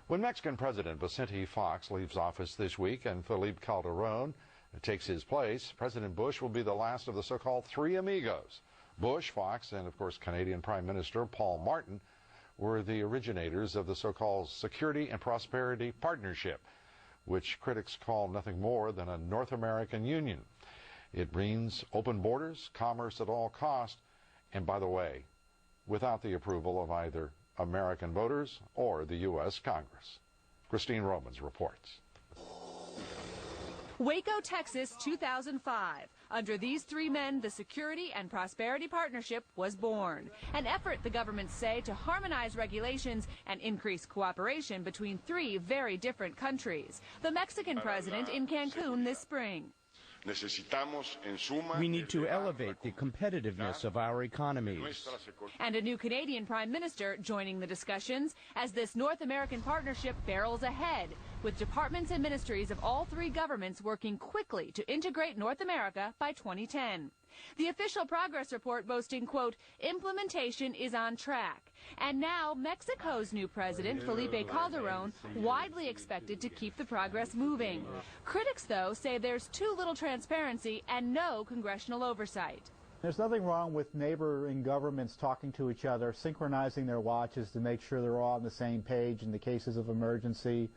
When Mexican President Vicente Fox leaves office this week and Felipe Calderón takes his place, President Bush will be the last of the so-called three amigos. Bush, Fox, and of course Canadian Prime Minister Paul Martin were the originators of the so-called Security and Prosperity Partnership, which critics call nothing more than a North American union. It means open borders, commerce at all cost, and by the way, without the approval of either American voters or the U.S. Congress. Christine Romans reports. Waco, Texas, 2005. Under these three men, the Security and Prosperity Partnership was born. An effort, the governments say, to harmonize regulations and increase cooperation between three very different countries. The Mexican president in Cancun this spring. We need to elevate the competitiveness of our economies. And a new Canadian Prime Minister joining the discussions as this North American partnership barrels ahead, with departments and ministries of all three governments working quickly to integrate North America by 2010. The official progress report boasting, quote, implementation is on track. And now Mexico's new president, Felipe Calderón, widely expected to keep the progress moving. Critics, though, say there's too little transparency and no congressional oversight. There's nothing wrong with neighboring governments talking to each other, synchronizing their watches to make sure they're all on the same page in the cases of emergency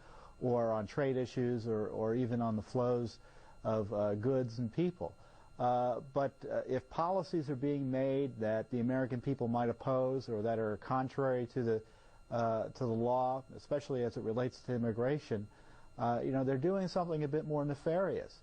or on trade issues or even on the flows of goods and people. But if policies are being made that the American people might oppose or that are contrary to the law, especially as it relates to immigration, they're doing something a bit more nefarious.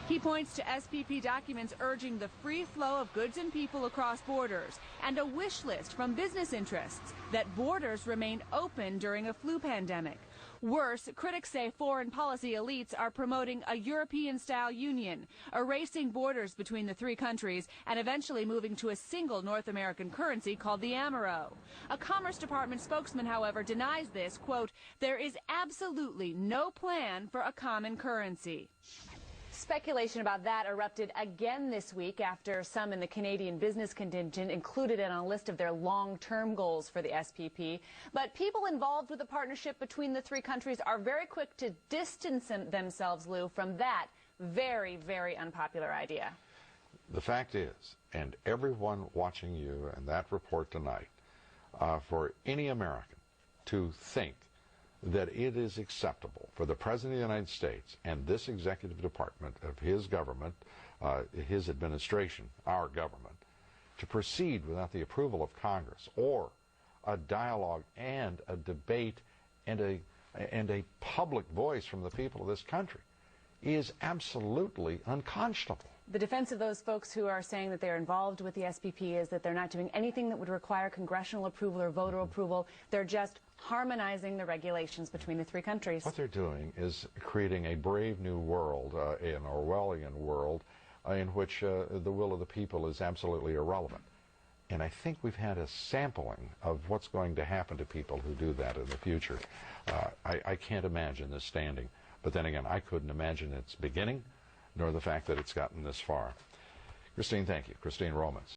He points to SPP documents urging the free flow of goods and people across borders and a wish list from business interests that borders remain open during a flu pandemic. Worse, critics say foreign policy elites are promoting a European-style union, erasing borders between the three countries and eventually moving to a single North American currency called the Amero. A Commerce Department spokesman, however, denies this, quote, there is absolutely no plan for a common currency. Speculation about that erupted again this week after some in the Canadian business contingent included it on a list of their long-term goals for the SPP. But people involved with the partnership between the three countries are very quick to distance themselves, Lou, from that very, very unpopular idea. The fact is, and everyone watching you and that report tonight, for any American to think that it is acceptable for the President of the United States and this executive department of his government, his administration, our government, to proceed without the approval of Congress or a dialogue and a debate and a public voice from the people of this country is absolutely unconscionable. The defense of those folks who are saying that they're involved with the SPP is that they're not doing anything that would require congressional approval or voter approval. They're just harmonizing the regulations between the three countries. What they're doing is creating a brave new world, an Orwellian world, in which the will of the people is absolutely irrelevant. And I think we've had a sampling of what's going to happen to people who do that in the future. I can't imagine this standing. But then again, I couldn't imagine its beginning, nor the fact that it's gotten this far. Christine, thank you. Christine Romans.